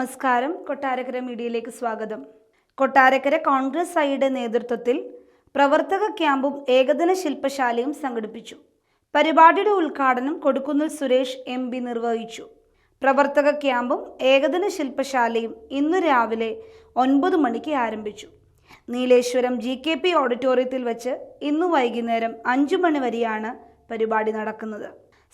നമസ്കാരം. കൊട്ടാരക്കര മീഡിയയിലേക്ക് സ്വാഗതം. കൊട്ടാരക്കര കോൺഗ്രസ് ഐയുടെ നേതൃത്വത്തിൽ പ്രവർത്തക ക്യാമ്പും ഏകദിന ശില്പശാലയും സംഘടിപ്പിച്ചു. പരിപാടിയുടെ ഉദ്ഘാടനം കൊടുക്കുന്നിൽ സുരേഷ് MP നിർവഹിച്ചു. പ്രവർത്തക ക്യാമ്പും ഏകദിന ശില്പശാലയും ഇന്നു രാവിലെ 9 മണിക്ക് ആരംഭിച്ചു. നീലേശ്വരം GKP ഓഡിറ്റോറിയത്തിൽ വെച്ച് ഇന്നു വൈകുന്നേരം 5 മണി വരെയാണ് പരിപാടി നടക്കുന്നത്.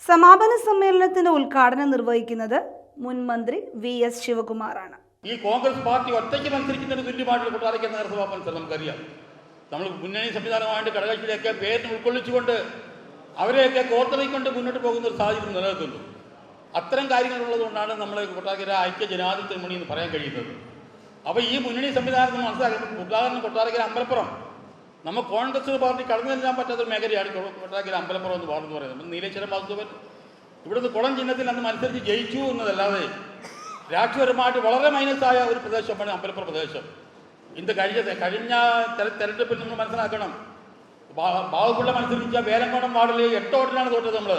സമാപന സമ്മേളനത്തിന്റെ ഉദ്ഘാടനം നിർവഹിക്കുന്നത് മുൻ മന്ത്രി VS ശിവകുമാറാണ്. ഈ കോൺഗ്രസ് പാർട്ടി ഒറ്റയ്ക്ക് മത്സരിക്കുന്നതിന് തുല്യമായിട്ടുള്ള കൊട്ടാരക്കര നഗരസഭാ മത്സരം നമുക്കറിയാം. നമ്മൾ മുന്നണി സംവിധാനമായിട്ട് ഘടകകക്ഷിയിലേക്ക് പേരിന് ഉൾക്കൊള്ളിച്ചുകൊണ്ട് അവരെയൊക്കെ കോർത്തിറക്കിക്കൊണ്ട് മുന്നോട്ട് പോകുന്ന ഒരു സാഹചര്യം നിലനിൽക്കുന്നു. അത്തരം കാര്യങ്ങളുള്ളതുകൊണ്ടാണ് നമ്മൾ കൊട്ടാരക്കര ഐക്യ ജനാധിപത്യ മുന്നണി എന്ന് പറയാൻ കഴിയുന്നത്. അപ്പോൾ ഈ മുന്നണി സംവിധാനത്തിൽ മനസ്സിലാക്കുന്നത് ഉദാഹരണം കൊട്ടാരക്കര അമ്പലപ്പുറം നമ്മൾ കോൺഗ്രസ് പാർട്ടി കടന്നു ചെല്ലാൻ പറ്റാത്തൊരു മേഖലയാണ് കൊട്ടാരക്കര അമ്പലപ്പുറം എന്ന് പറയുന്നത്. നീലേശ്വരം വാസുദേവൻ ഇവിടുന്ന് കുളം ചിഹ്നത്തിൽ അന്ന് മത്സരിച്ച് ജയിച്ചു എന്നതല്ലാതെ രാഷ്ട്രീയപരമായിട്ട് വളരെ മൈനസായ ഒരു പ്രദേശമാണ് അമ്പലപ്പുറം പ്രദേശം. ഇന്ന് കഴിഞ്ഞ തെരഞ്ഞെടുപ്പിൽ നമ്മൾ മനസ്സിലാക്കണം. ബാബുപിള്ള മത്സരിച്ച വേലങ്കോണം വാർഡിൽ 8 വോട്ടിലാണ് തോറ്റത് നമ്മൾ.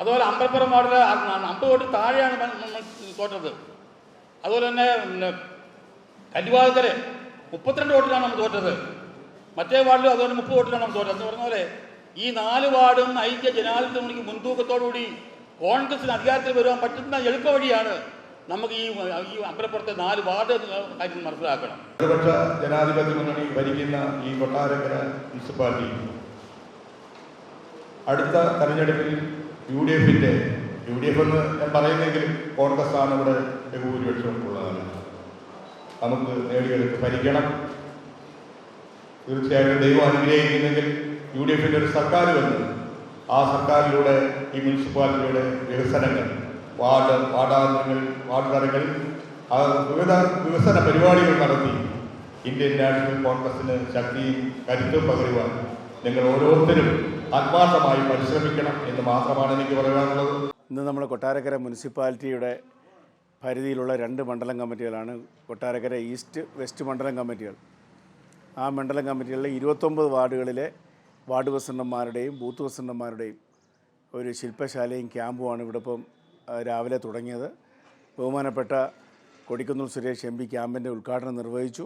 അതുപോലെ അമ്പലപ്പുറം വാർഡിൽ 50 വോട്ട് താഴെയാണ് തോറ്റത്. അതുപോലെ തന്നെ കല്ലുവാതുക്കൽ 32 വോട്ടിലാണ് നമ്മൾ തോറ്റത്. മറ്റേ വാർഡിലും അതുപോലെ 30 വോട്ടിലാണ് നമ്മൾ തോറ്റത്. എന്ന് പറഞ്ഞ പോലെ ഈ 4 വാർഡും ഐക്യ ജനാധിപത്യ മുന്നണിക്ക് മുൻതൂക്കത്തോടുകൂടി കോൺഗ്രസിന് അധികാരത്തിൽ വരുവാൻ പറ്റുന്ന എളുപ്പ വഴിയാണ് നമുക്ക് ഈ അമ്പലപ്പുറത്തെ 4 വാർഡ് കാര്യം മനസ്സിലാക്കണം. ഇടതുപക്ഷ ജനാധിപത്യ മുന്നണി ഭരിക്കുന്ന ഈ കൊട്ടാരക്കര മുനിസിപ്പാലിറ്റി അടുത്ത തെരഞ്ഞെടുപ്പിൽ UDF എന്ന് ഞാൻ പറയുന്നെങ്കിലും കോൺഗ്രസ് ആണ് ഇവിടെ ബഹുഭൂരിപക്ഷം ഉള്ളതാണ്. നമുക്ക് നേടിയെടുത്ത് ഭരിക്കണം. തീർച്ചയായിട്ടും ദൈവം അനുഗ്രഹിക്കുന്നെങ്കിൽ UDFന്റെ ഒരു സർക്കാർ വന്ന് ആ സർക്കാരിലൂടെ ഈ മുനിസിപ്പാലിറ്റിയുടെ വികസനങ്ങൾ വാർഡ് തലങ്ങളിൽ വിവിധ വികസന പരിപാടികൾ നടത്തി ഇന്ത്യൻ നാഷണൽ കോൺഗ്രസിന് ശക്തിയും കരുത്തും പകരുവാൻ നിങ്ങൾ ഓരോരുത്തരും ആത്മാർത്ഥമായി പരിശ്രമിക്കണം എന്ന് മാത്രമാണ് എനിക്ക് പറയാനുള്ളത്. ഇന്ന് നമ്മൾ കൊട്ടാരക്കര മുനിസിപ്പാലിറ്റിയുടെ പരിധിയിലുള്ള 2 മണ്ഡലം കമ്മിറ്റികളാണ് കൊട്ടാരക്കര ഈസ്റ്റ് വെസ്റ്റ് മണ്ഡലം കമ്മിറ്റികൾ. ആ മണ്ഡലം കമ്മിറ്റികളിലെ 29 വാർഡുകളിലെ വാർഡ് പ്രസിഡന്റുമാരുടെയും ബൂത്ത് പ്രസിഡന്റുമാരുടെയും ഒരു ശില്പശാലയും ക്യാമ്പുമാണ് ഇവിടെ ഇപ്പം രാവിലെ തുടങ്ങിയത്. ബഹുമാനപ്പെട്ട കൊടിക്കുന്നിൽ സുരേഷ് MP ക്യാമ്പിൻ്റെ ഉദ്ഘാടനം നിർവഹിച്ചു.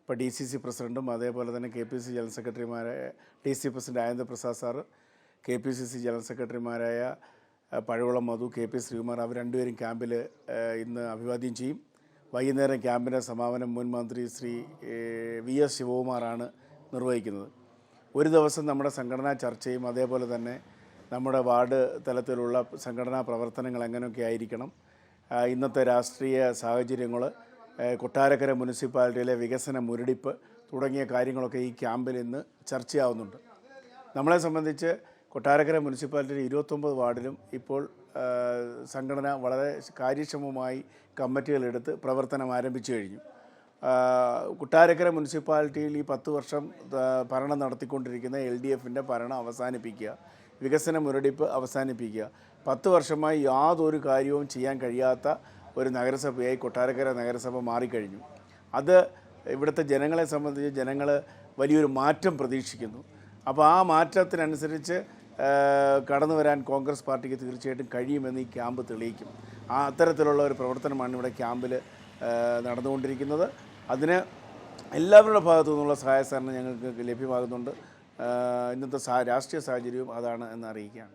ഇപ്പോൾ DCC പ്രസിഡൻറ്റും അതേപോലെ തന്നെ KPCC ജനറൽ സെക്രട്ടറിമാരായ DC president Anandaprasad sir, KPCC general സെക്രട്ടറിമാരായ പഴവളം മധു, KP ശ്രീകുമാർ അവർ രണ്ടുപേരും ക്യാമ്പിൽ ഇന്ന് അഭിവാദ്യം ചെയ്യും. വൈകുന്നേരം ക്യാമ്പിൻ്റെ സമാപനം മുൻ മന്ത്രി ശ്രീ VS ശിവകുമാറാണ് നിർവഹിക്കുന്നത്. ഒരു ദിവസം നമ്മുടെ സംഘടനാ ചർച്ചയും അതേപോലെ തന്നെ നമ്മുടെ വാർഡ് തലത്തിലുള്ള സംഘടനാ പ്രവർത്തനങ്ങൾ എങ്ങനെയൊക്കെ ആയിരിക്കണം, ഇന്നത്തെ രാഷ്ട്രീയ സാഹചര്യങ്ങൾ, കൊട്ടാരക്കര മുനിസിപ്പാലിറ്റിയിലെ വികസന മുരടിപ്പ് തുടങ്ങിയ കാര്യങ്ങളൊക്കെ ഈ ക്യാമ്പിൽ ഇന്ന് ചർച്ചയാവുന്നുണ്ട്. നമ്മളെ സംബന്ധിച്ച് കൊട്ടാരക്കര മുനിസിപ്പാലിറ്റിയിലെ 29 വാർഡിലും ഇപ്പോൾ സംഘടന വളരെ കാര്യക്ഷമമായി കമ്മിറ്റികളെടുത്ത് പ്രവർത്തനം ആരംഭിച്ചു കഴിഞ്ഞു. കൊട്ടാരക്കര മുനിസിപ്പാലിറ്റിയിൽ ഈ 10 വർഷം ഭരണം നടത്തിക്കൊണ്ടിരിക്കുന്ന LDFൻ്റെ ഭരണം അവസാനിപ്പിക്കുക, വികസന മുരടിപ്പ് അവസാനിപ്പിക്കുക. 10 വർഷമായി യാതൊരു കാര്യവും ചെയ്യാൻ കഴിയാത്ത ഒരു നഗരസഭയായി കൊട്ടാരക്കര നഗരസഭ മാറിക്കഴിഞ്ഞു. അത് ഇവിടുത്തെ ജനങ്ങളെ സംബന്ധിച്ച് ജനങ്ങൾ വലിയൊരു മാറ്റം പ്രതീക്ഷിക്കുന്നു. അപ്പോൾ ആ മാറ്റത്തിനനുസരിച്ച് കടന്നു വരാൻ കോൺഗ്രസ് പാർട്ടിക്ക് തീർച്ചയായിട്ടും കഴിയുമെന്ന് ഈ ക്യാമ്പ് തെളിയിക്കും. അത്തരത്തിലുള്ള ഒരു പ്രവർത്തനമാണ് ഇവിടെ ക്യാമ്പിൽ നടന്നുകൊണ്ടിരിക്കുന്നത്. അതിന് എല്ലാവരുടെ ഭാഗത്തു നിന്നുള്ള സഹായ സഹകരണം ഞങ്ങൾക്ക് ലഭ്യമാകുന്നുണ്ട്. ഇന്നത്തെ രാഷ്ട്രീയ സാഹചര്യവും അതാണ് എന്ന് അറിയിക്കുകയാണ്.